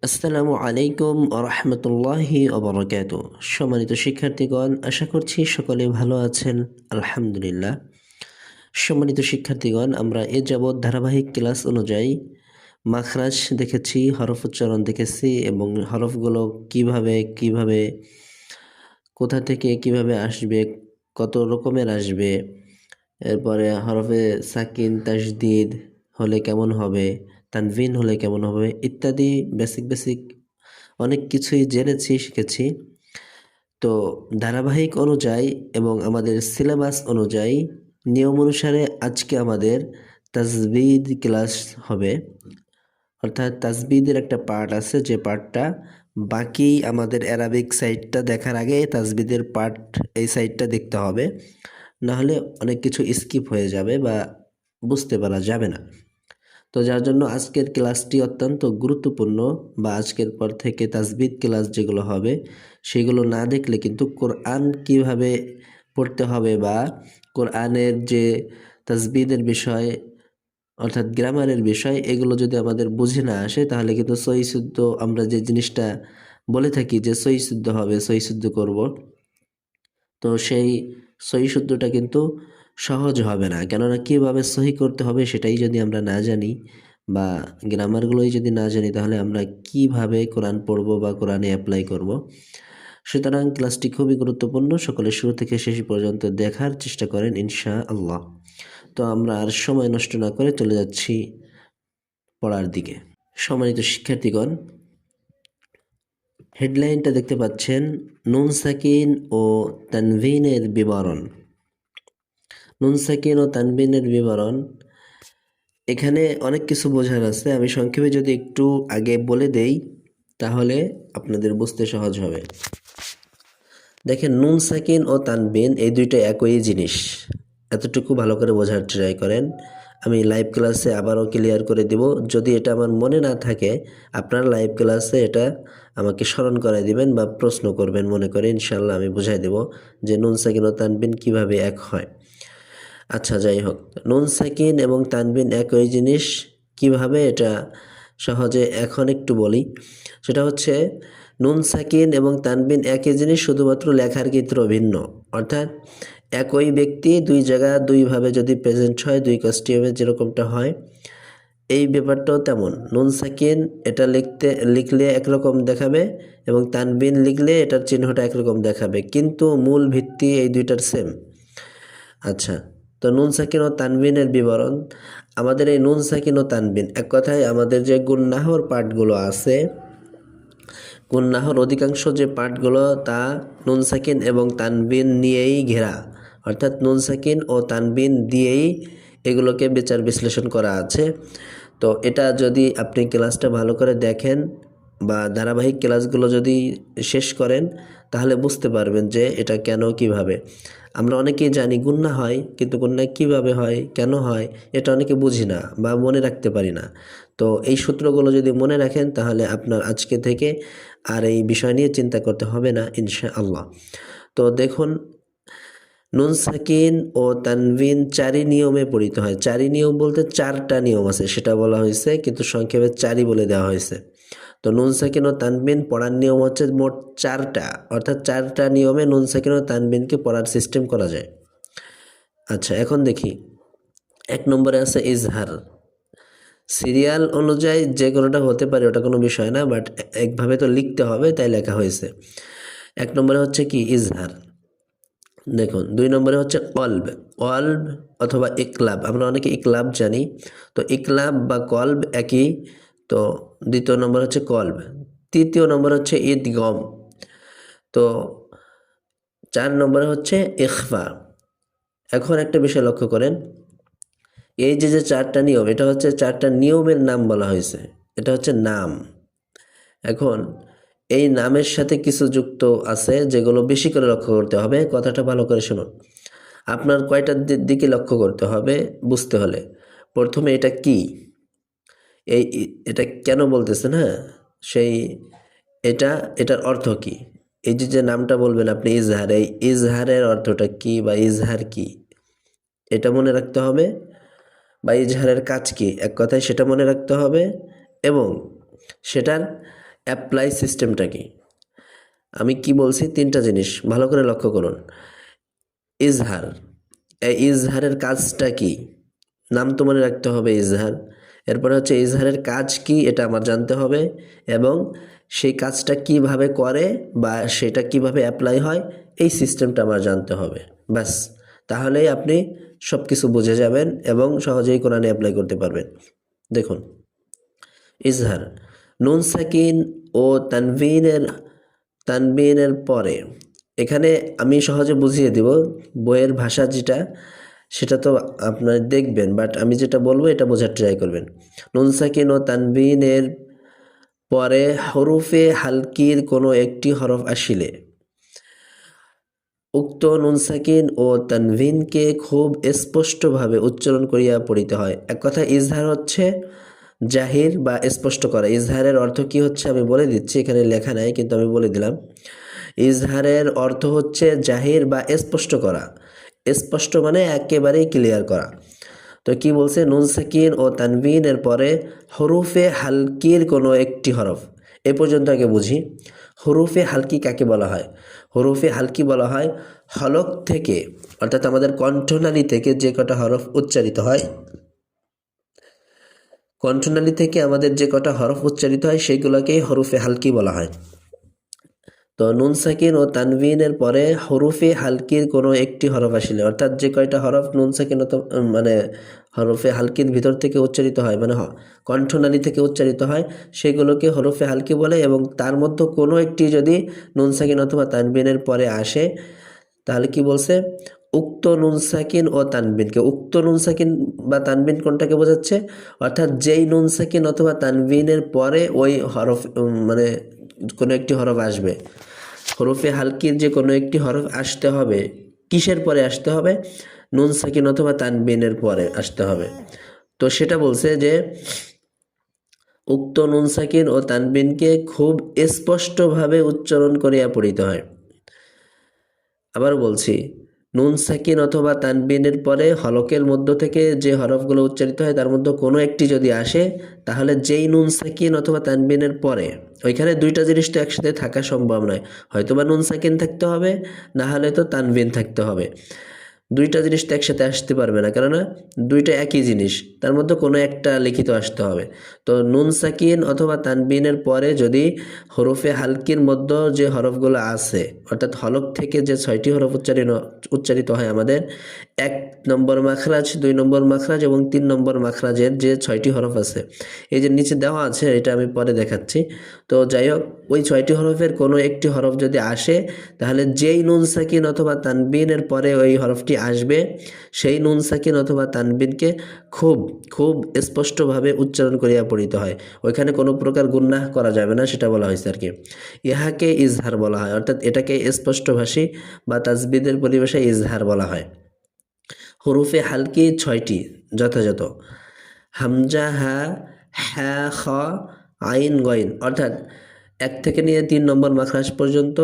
আসসালামু আলাইকুম রহমতুল্লাহি অবরাকাতু। সম্মানিত শিক্ষার্থীগণ, আশা করছি সকলে ভালো আছেন। আলহামদুলিল্লাহ। সম্মানিত শিক্ষার্থীগণ, আমরা এ যাবৎ ধারাবাহিক ক্লাস অনুযায়ী মাখরাজ দেখেছি, হরফ উচ্চারণ দেখেছি এবং হরফগুলো কিভাবে কিভাবে কোথা থেকে কিভাবে আসবে, কত রকমের আসবে, এরপরে হরফে সাকিন তাসদিদ হলে কেমন হবে, তানভিন হলে কেমন হবে ইত্যাদি বেসিক বেসিক অনেক কিছুই জেনেছি, শিখেছি। তো ধারাবাহিক অনুযায়ী এবং আমাদের সিলেবাস অনুযায়ী নিয়ম অনুসারে আজকে আমাদের তাজবিদ ক্লাস হবে। অর্থাৎ তাজবিদের একটা পার্ট আছে, যে পার্টটা বাকি আমাদের অ্যারাবিক সাইডটা দেখার আগে তাজবিদের পার্ট এই সাইডটা দেখতে হবে, নাহলে অনেক কিছু স্কিপ হয়ে যাবে বা বুঝতে পারা যাবে না। তো যার জন্য আজকের ক্লাসটি অত্যন্ত গুরুত্বপূর্ণ, বা আজকের পর থেকে তাজবিদ ক্লাস যেগুলো হবে সেগুলো না দেখলে কিন্তু কোরআন কিভাবে পড়তে হবে বা কোরআনের যে তাজবিদের বিষয় অর্থাৎ গ্রামারের বিষয়, এগুলো যদি আমাদের বুঝে না আসে তাহলে কিন্তু সহি শুদ্ধ আমরা যে জিনিসটা বলে থাকি যে সহি শুদ্ধ হবে, সহি শুদ্ধ করব, তো সেই সহি শুদ্ধটা কিন্তু সহজ হবে না। কেননা কীভাবে সহি করতে হবে সেটাই যদি আমরা না জানি বা গ্রামারগুলোই যদি না জানি, তাহলে আমরা কিভাবে কোরআন পড়ব বা কোরআনে অ্যাপ্লাই করব। সুতরাং ক্লাসটি খুবই গুরুত্বপূর্ণ, সকলে শুরু থেকে শেষ পর্যন্ত দেখার চেষ্টা করেন ইনশাআল্লাহ। তো আমরা আর সময় নষ্ট না করে চলে যাচ্ছি পড়ার দিকে। সম্মানিত শিক্ষার্থীগণ, হেডলাইনটা দেখতে পাচ্ছেন, নুন সাকিন ও তানভিনের বিবরণ। নুন সাকিন ও তানবিনের বিবরণ, এখানে অনেক কিছু বোঝার আছে। আমি সংক্ষেপে যদি একটু আগে বলে দেই তাহলে আপনাদের বুঝতে সহজ হবে। দেখেন, নুন সাকিন ও তানবিন এই দুইটা একই জিনিস, এতটুকু ভালো করে বোঝার ট্রাই করেন। আমি লাইভ ক্লাসে আবারও ক্লিয়ার করে দিব, যদি এটা আমার মনে না থাকে আপনার লাইভ ক্লাসে এটা আমাকে স্মরণ করাই দিবেন বা প্রশ্ন করবেন, মনে করে ইনশাল্লাহ আমি বুঝাই দেব যে নুন সাকিন ও তানবিন কিভাবে এক হয়। আচ্ছা, যাই হোক, নুন সাকিন এবং তানবিন একই জিনিস কিভাবে, এটা সহজে এখন একটু বলি। সেটা হচ্ছে, নুন সাকিন এবং তানবিন একই জিনিস, শুধুমাত্র লেখার ক্ষেত্র ভিন্ন। অর্থাৎ একই ব্যক্তি দুই জায়গা দুইভাবে যদি প্রেজেন্ট হয়, দুই কস্টিউমে যেরকমটা হয়, এই ব্যাপারটাও তেমন। নুন সাকিন এটা লিখলে একরকম দেখাবে এবং তানবিন লিখলে এটার চিহ্নটা একরকম দেখাবে, কিন্তু মূল ভিত্তি এই দুইটার সেম। আচ্ছা, তো নুন সাকিন ও তানবিনের বিবরণ। আমাদের এই নুন সাকিন ও তানবিন, এক কথায় আমাদের যে গুন্নাহর পাঠগুলো আছে, গুন্নাহর অধিকাংশ যে পাঠগুলো তা নুন সাকিন এবং তানবিন নিয়েই ঘেরা। অর্থাৎ নুন সাকিন ও তানবিন দিয়েই এগুলোকে বিচার বিশ্লেষণ করা আছে। তো এটা যদি আপনি ক্লাসটা ভালো করে দেখেন বা ধারাবাহিক ক্লাসগুলো যদি শেষ করেন, তাহলে বুঝতে পারবেন যে এটা কেন কিভাবে। আমরা অনেকেই জানি গুন্না হয়, কিন্তু গুন্না কিভাবে হয়, কেন হয়, এটা অনেকে বুঝি না বা মনে রাখতে পারি না। তো এই সূত্রগুলো যদি মনে রাখেন তাহলে আপনার আজকে থেকে আর এই বিষয় নিয়ে চিন্তা করতে হবে না ইনশাআল্লাহ। তো দেখুন, নুন সাকিন ও তানবিন চারি নিয়মে পড়িতে হয়। চারি নিয়ম বলতে চারটা নিয়ম আছে সেটা বলা হয়েছে, কিন্তু সংক্ষেপে চারি বলে দেওয়া হয়েছে। তো নুন সাকিন ও তানবিন পড়ার নিয়ম হচ্ছে মোট চারটা, অর্থাৎ চারটা নিয়মে নুন সাকিন ও তানবিনকে পড়ার সিস্টেম করা যায়। আচ্ছা, এখন দেখি, এক নম্বরে আছে ইজহার। সিরিয়াল অনুযায়ী যে কোনোটা হতে পারে, ওটা কোনো বিষয় না, বাট একভাবে তো লিখতে হবে, তাই লেখা হয়েছে। এক নম্বরে হচ্ছে কি ইজহার। দেখুন, দুই নম্বরে হচ্ছে কলব। কলব অথবা ইকলাব, আমরা অনেকে ইকলাব জানি, তো ইকলাব বা কলব একই। তো দ্বিতীয় নম্বর হচ্ছে কলব। তৃতীয় নম্বর হচ্ছে ইদগম। তো চার নম্বরে হচ্ছে ইখফা। এখন একটা বিষয় লক্ষ্য করেন, এই যে যে চারটা নিয়ম, এটা হচ্ছে চারটা নিয়মের নাম বলা হয়েছে, এটা হচ্ছে নাম। এখন এই নামের সাথে কিছু যুক্ত আছে যেগুলো বেশি করে লক্ষ্য করতে হবে। কথাটা ভালো করে শুনুন, আপনার কয়টার দিকে লক্ষ্য করতে হবে বুঝতে হলে। প্রথমে এটা কি, এটা কেন বলতেছেন, হ্যাঁ, সেই এটার অর্থ কি। এই যে যে নামটা বলবেন আপনি ইজহার, এই ইজহারের অর্থটা কি বা ইজহার কি, এটা মনে রাখতে হবে। বা ইজহারের কাজ কি, এক কথায় সেটা মনে রাখতে হবে। এবং সেটার অ্যাপ্লাই সিস্টেমটা কি? আমি কি বলছি তিনটা জিনিস ভালো করে লক্ষ্য করুন। ইজহার, এই ইজহারের কাজটা কি? নাম তো মনে রাখতে হবে ইজহার। এরপরে হচ্ছে ইজহারের কাজ কি এটা আমার জানতে হবে, এবং সেই কাজটা কিভাবে করে বা সেটা কিভাবে অ্যাপ্লাই হয় এই সিস্টেমটা আমার জানতে হবে। ব্যাস, তাহলেই আপনি সব কিছু বুঝে যাবেন এবং সহজেই কোরআনে অ্যাপ্লাই করতে পারবেন। দেখুন, ইজহার নুন সাকিন ও তানবিনের পরে, এখানে আমি সহজে বুঝিয়ে দিব। বইয়ের ভাষা যেটা সেটা তো আপনারা দেখবেন, বাট আমি যেটা বলবো এটা বোঝার ট্রাই করবেন। নুন সাকিন ও তানবিনের পরে হরফে হালকির কোনো একটি হরফ আসিলে উক্ত নুন সাকিন ও তানভিনকে খুব স্পষ্টভাবে উচ্চারণ করিয়া পড়িতে হয়। এক কথা ইজহার হচ্ছে জাহির বা স্পষ্ট করা। ইজহারের অর্থ কি হচ্ছে আমি বলে দিচ্ছি, এখানে লেখা নাই কিন্তু আমি বলে দিলাম। ইজহারের অর্থ হচ্ছে জাহির বা স্পষ্ট করা। স্পষ্ট মানে একেবারেই ক্লিয়ার করা। তো কি বলছে, নুন সাকিন ও তানবিনের পরে হরুফে হালকির কোনো একটি হরফ। এ পর্যন্ত আগে বুঝি, হরুফে হালকি কাকে বলা হয়? হরুফে হালকি বলা হয় হলক থেকে, অর্থাৎ আমাদের কণ্ঠনালী থেকে যে কটা হরফ উচ্চারিত হয়, কণ্ঠনালী থেকে আমাদের যে কটা হরফ উচ্চারিত হয় সেইগুলোকেই হরুফে হালকি বলা হয়। তো নুন সাকিন ও তানবিনের পরে হরুফে হালকির কোনো একটি হরফ আসিলে, অর্থাৎ যে কয়টা হরফ নুন সাকিন মানে হরফে হালকির ভিতর থেকে উচ্চারিত হয়, মানে কণ্ঠনালী থেকে উচ্চারিত হয়, সেগুলোকে হরফে হালকি বলে। এবং তার মধ্যে কোনো একটি যদি নুন সাকিন অথবা তানবিনের পরে আসে, তাহলে কি বলছে, উক্ত নুন সাকিন ও তানবিনকে, উক্ত নুন সাকিন বা তানবিন কোনটাকে বোঝাচ্ছে? অর্থাৎ যেই নুন সাকিন অথবা তানবিনের পরে ওই হরফ মানে কোনো একটি হরফ আসবে, হরফে হালকির যে কোনো একটি হরফ আসতে হবে। কিসের পরে আসতে হবে? নুন সাকিন অথবা তানবিনের পরে আসতে হবে। তো সেটা বলছে যে উক্ত নুন সাকিন ও তানবিনকে খুব স্পষ্টভাবে উচ্চারণ করিয়া পড়িতে হয়। আবার বলছি, নুন সাকিন অথবা তানবিনের পরে হলকের মধ্য থেকে যে হরফগুলো উচ্চারিত হয় তার মধ্যে কোনো একটি যদি আসে, তাহলে যেই নুন সাকিন অথবা তানবিনের পরে, ওইখানে দুইটা জিনিস তো একসাথে থাকা সম্ভব নয়, হয়তো বা নুন সাকিন থাকতে হবে, না হলে তো তানবিন থাকতে হবে। দুইটা জিনিস তো একসাথে আসতে পারবে না, কেননা দুইটা একই জিনিস, তার মধ্যে কোনো একটা লিখিত আসতে হবে। তো নুন সাকিন অথবা তানবিনের পরে যদি হরফে হালকির মধ্যে যে হরফগুলো আছে, অর্থাৎ হলক থেকে যে 6টি হরফ উচ্চারিত হয় আমাদের, 1 নম্বর মাখরাজ, 2 নম্বর মাখরাজ এবং 3 নম্বর মাখরাজের যে 6টি হরফ আছে, এই যে নিচে দেওয়া আছে, এটা আমি পরে দেখাচ্ছি। তো যাই হোক, ওই 6টি হরফের কোনো একটি হরফ যদি আসে, তাহলে যেই নুন সাকিন অথবা তানবিনের পরে ওই হরফটি আসবে, সেই নুন সাকিন অথবা তানবিনকে খুব খুব স্পষ্টভাবে উচ্চারণ করিয়া পড়িতে হয়। ওইখানে কোনো প্রকার গুনাহ করা যাবে না, সেটা বলা হয়েছে আর কি। ইহাকে ইজহার বলা হয়, অর্থাৎ এটাকে স্পষ্টভাষী বা তাজবিদের পরিভাষায় ইজহার বলা হয়। হরুফে হালকি 6টি যথাযথ হামজা, হা, হ্যা, খ, আইন, গইন, অর্থাৎ 1 থেকে নিয়ে 3 নম্বর মাখরাজ পর্যন্ত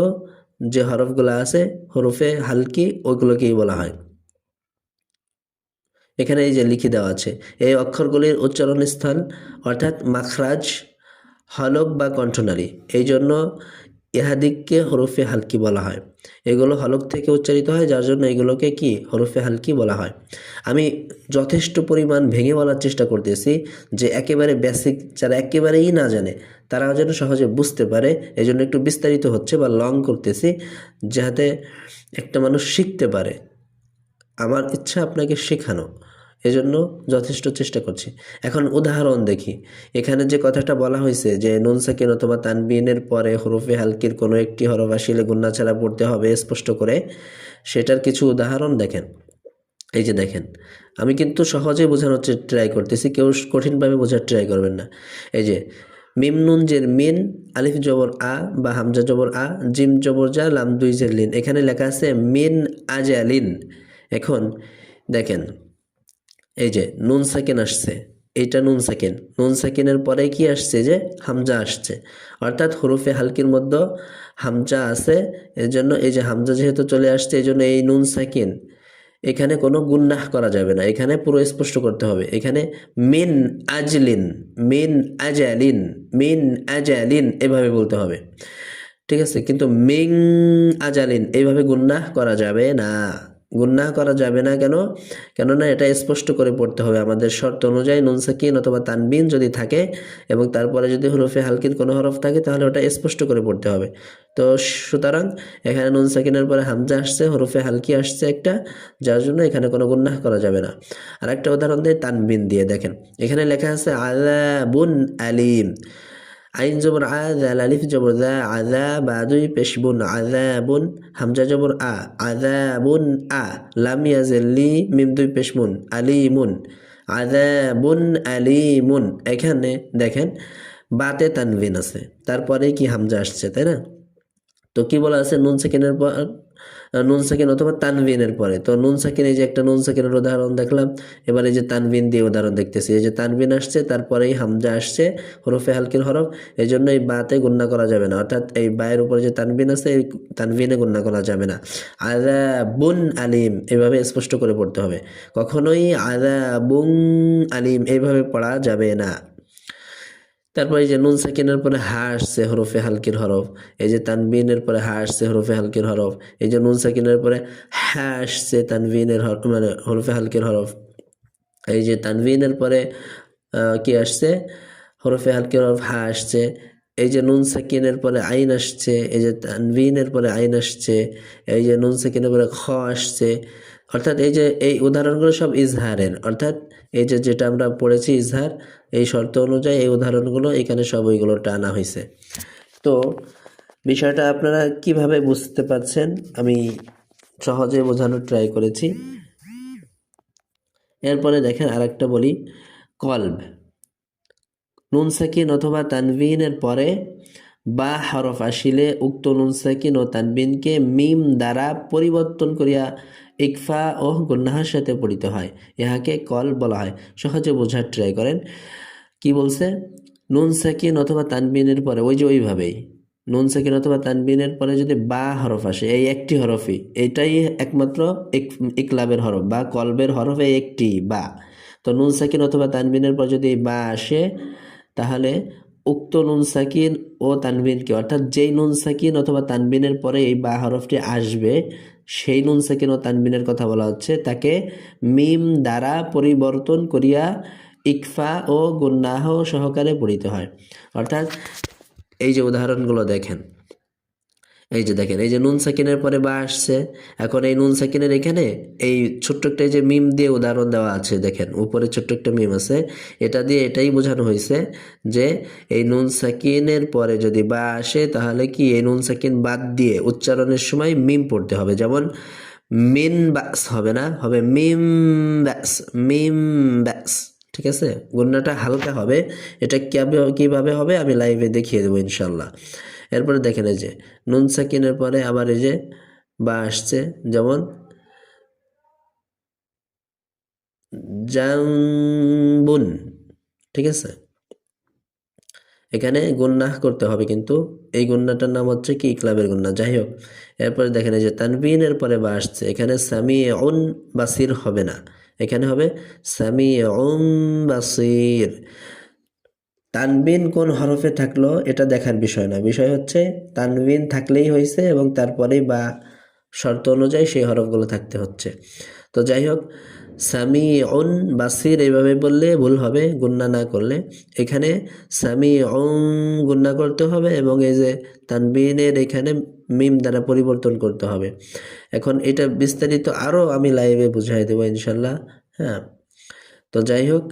যে হরফগুলো আছে হরুফে হালকি, ওইগুলোকেই বলা হয়। এখানে এই যে লিখে দেওয়া আছে, এই অক্ষরগুলির উচ্চারণ স্থান অর্থাৎ মাখরাজ হলক বা কণ্ঠনালী, এই জন্য ইহাদিককে হরফে হালকি বলা হয়। এগুলো হলক থেকে উচ্চারিত হয়, যার জন্য এগুলোকে কি হরফে হালকি বলা হয়। আমি যথেষ্ট পরিমাণ ভেঙে বলার চেষ্টা করতেছি, যে একেবারে বেসিক যারা একেবারেই না জানে তারা যেন সহজে বুঝতে পারে, এই জন্য একটু বিস্তারিত হচ্ছে বা লং করতেছি, যাতে একটা মানুষ শিখতে পারে। আমার ইচ্ছা আপনাকে শেখানো, এজন্য যথেষ্ট চেষ্টা করছি। এখন উদাহরণ দেখি, এখানে যে কথাটা বলা হয়েছে যে নুন সাকিন অথবা তানবিনের পরে হরফে হালকির কোনো একটি হরফ আসিলে গুন্না ছাড়া পড়তে হবে স্পষ্ট করে, সেটার কিছু উদাহরণ দেখেন। এই যে দেখেন, আমি কিন্তু সহজে বোঝানোর ট্রাই করতেছি, কেউ কঠিনভাবে বোঝার ট্রাই করবেন না। এই যে মিম নুন জের মিন, আলিফ জবর আ বা হামজা জবর আ, জিম জবর জা, লাম 2 জের লিন, এখানে লেখা আছে মিন আজালিন। এখন দেখেন, এই যে নুন সাকিন আসছে, এইটা নুন সাকিন, নুন সাকিনের পরে কি আসছে, যে হামজা আসছে, অর্থাৎ হরফে হালকির মধ্যে হামজা আছে। এর জন্য এই যে হামজা যেহেতু চলে আসছে, এই জন্য এই নুন সাকিন এখানে কোনো গুন্নাহ করা যাবে না, এখানে পুরো স্পষ্ট করতে হবে। এখানে মিন আজলিন, মিন আজালিন, মিন আজালিন এভাবে বলতে হবে, ঠিক আছে? কিন্তু মিং আজালিন এইভাবে গুন্নাহ করা যাবে না, গুন্নাহ করা যাবে না। কেন? কেননা এটা স্পষ্ট করে পড়তে হবে। আমাদের শর্ত অনুযায়ী নুন সাকিন অথবা তানবিন যদি থাকে এবং তারপরে যদি হরফে হালকির কোনো হরফ থাকে তাহলে ওটা স্পষ্ট করে পড়তে হবে। তো সুতরাং এখানে নুন সাকিনের পরে হামজা আসছে, হরফে হালকি আসছে একটা, যার জন্য এখানে কোনো গুন্নাহ করা যাবে না। আর একটা উদাহরণ দেয় তানবিন দিয়ে, দেখেন এখানে লেখা আছে আযাবুন আলিম, আইন জবর আ, জাল আলিফ জবর দা, আযা বা দুই পেশ বুন, আযাবুন, হামজা জবর আ, আযাবুন আ, লাম ইয়াজিল লি, মিম দুই পেশ মুন, আলিমুন, আযাবুন আলিমুন। এখানে দেখেন বাতে তানবিন আছে, তারপরে কি হামজা আসছে, তাই না? তো কি বলা আছে? নুন সাকিনের পর, নুন সাকিন অথবা তানবিনের পরে। তো নুন সাকিন, এই যে একটা নুন সাকিনের উদাহরণ দেখলাম, এবার এই যে তানবিন দিয়ে উদাহরণ দেখতেছি। এই যে তানবিন আসছে, তারপরেই হামজা আসছে, হরফে হালকির হরফ, এই জন্য এই বাতে গুন্না করা যাবে না, অর্থাৎ এই বায়ের উপরে যে তানবিন আছে এই তানবিনে গুন্না করা যাবে না। আযাবুন আলিম এভাবে স্পষ্ট করে পড়তে হবে, কখনোই আযাবুন আলিম এইভাবে পড়া যাবে না। তারপর এই যে নুন সাকিনের পরে হা আসছে, হরফে হালকির হরফ, এই যে তানবিনের পরে হা আসছে, হরফে হালকির হরফ, এই যে নুন সাকিনের পরে হা আসছে, তানবিনের হরফ মানে হরফে হালকির হরফ, এই যে তানবিনের পরে কি আসছে, হরফে হালকির হরফ হা আসছে, এই যে নুন সাকিনের পরে আইন আসছে, এই যে তানবিনের পরে আইন আসছে, এই যে নুন সাকিনের পরে খ আসছে। অর্থাৎ এই যে এই উদাহরণগুলো সব ইজহারের, অর্থাৎ এই যে যেটা আমরা পড়েছি ইজহার, এই শর্ত অনুযায়ী এই উদাহরণগুলো এখানে সব ওইগুলো টানা হয়েছে। তো বিষয়টা আপনারা কিভাবে বুঝতে পারছেন আমি সহজে বোঝানোর ট্রাই করেছি। এরপরে দেখেন আরেকটা বলি, কলব, নুন সাকিন অথবা তানবিনের পরে বা হরফ আসিলে উক্ত নুন সাকিন ও তানবিনকে মিম দ্বারা পরিবর্তন করিয়া ইকফা ও গুন্নাহার সাথে পড়িতে হয়, ইহাকে কল বলা হয়। সহজে বোঝার ট্রাই করেন। কি বলছে? নুন সাকিন অথবা তানবিনের পরে ওই যে ওইভাবেই নুন সাকিন অথবা তানবিনের পরে যদি বা হরফ আসে, এই একটি হরফই, এটাই একমাত্র ইকলাবের হরফ বা কলবের হরফ, এই একটি বা। তো নুন সাকিন অথবা তানবিনের পর যদি এই বা আসে, তাহলে উক্ত নুন সাকিন ও তানবিনকে, অর্থাৎ যেই নুন সাকিন অথবা তানবিনের পরে এই বা হরফটি আসবে সেই নুন সাকিন ও তানবিনের কথা বলা হচ্ছে, তাকে মিম দ্বারা পরিবর্তন করিয়া ইকফা ও গুন্নাহ সহকারে পড়িতে হয়। অর্থাৎ এই যে উদাহরণগুলো দেখেন, এই যে দেখেন এই যে নুন সাকিনের পরে বা আসছে, এখন এই নুন সাকিনের এখানে এই ছোট্ট একটা যে মিম দিয়ে উদাহরণ দেওয়া আছে, দেখেন উপরে ছোট্ট একটা মিম আছে, এটা দিয়ে এটাই বোঝানো হয়েছে যে এই নুন সাকিনের পরে যদি বা আসে তাহলে কি এই নুন সাকিন বাদ দিয়ে উচ্চারণের সময় মিম পড়তে হবে। যেমন মিন ব্যাস হবে না, হবে মিম ব্যাস, মিম ব্যাস, ঠিক আছে? গুন্নাটা হালকা হবে। এটা কিভাবে হবে আমি লাইভে দেখিয়ে দেবো ইনশাল্লাহ। এরপরে দেখেন এই যে নুন সাকিনের পরে আবার এই যে বা আসছে, যেমন জাম্বুন, ঠিক আছে? এখানে গুন্নাহ করতে হবে, কিন্তু এই গুন্নাটার নাম হচ্ছে কি ইকলাবের গুন্না। যাই হোক, এরপরে দেখেন এই যে তানবিনের পরে বা আসছে, এখানে সামিউন বাসির হবে না, এখানে হবে সামিউন বাসির। তানবিন কোন হরফে থাকলো এটা দেখার বিষয় না, বিষয় হচ্ছে তানবিন থাকলেই হয়েছে এবং তারপরেই বা শর্ত অনুযায়ী সেই হরফগুলো থাকতে হচ্ছে। তো যাই হোক, সামিউন বাসির এইভাবে বললে ভুল হবে গুন্না না করলে। এখানে সামিউন গুন্না করতে হবে এবং এই যে তানবিনের এখানে মিম দ্বারা পরিবর্তন করতে হবে। এখন এটা বিস্তারিত আরও আমি লাইভে বুঝাই দেবো ইনশাল্লাহ। হ্যাঁ, তো যাই হোক,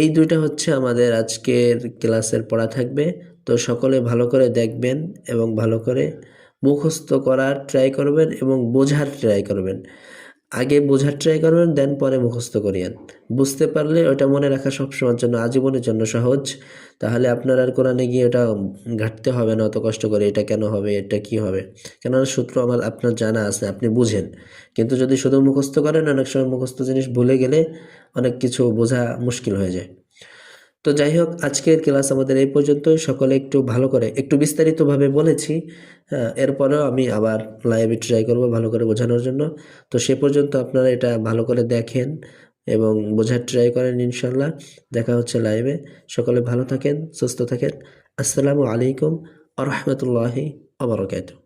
এই দুইটা হচ্ছে আমাদের আজকের ক্লাসের পড়া থাকবে। তো সকলে ভালো করে দেখবেন এবং ভালো করে মুখস্থ করার ট্রাই করবেন এবং বোঝার ট্রাই করবেন। আগে বোঝার ট্রাই করবেন, দেন পরে মুখস্থ করিয়েন। বুঝতে পারলে ওটা মনে রাখা সবসময়ের জন্য, আজীবনের জন্য সহজ। তাহলে আপনার আর কোরআনে গিয়ে ওটা ঘাটতে হবে না অত কষ্ট করে, এটা কেন হবে, এটা কি হবে। কেননা সূত্র আপনার জানা আছে, আপনি বুঝেন। কিন্তু যদি শুধু মুখস্থ করেন, অনেক সময় মুখস্থ জিনিস ভুলে গেলে অনেক কিছু বোঝা মুশকিল হয়ে যায়। তো যাই হোক, আজকের ক্লাস আমাদের এই পর্যন্ত। সকলে একটু ভালো করে, একটু বিস্তারিতভাবে বলেছি, হ্যাঁ, এরপরেও আমি আবার লাইভে ট্রাই করব ভালো করে বোঝানোর জন্য। তো সে পর্যন্ত আপনারা এটা ভালো করে দেখেন এবং বোঝার ট্রাই করেন ইনশাল্লাহ। দেখা হচ্ছে লাইভে। সকলে ভালো থাকেন, সুস্থ থাকেন। আসসালামু আলাইকুম আ রহমতুল্লাহি আ বারাকাতুহু।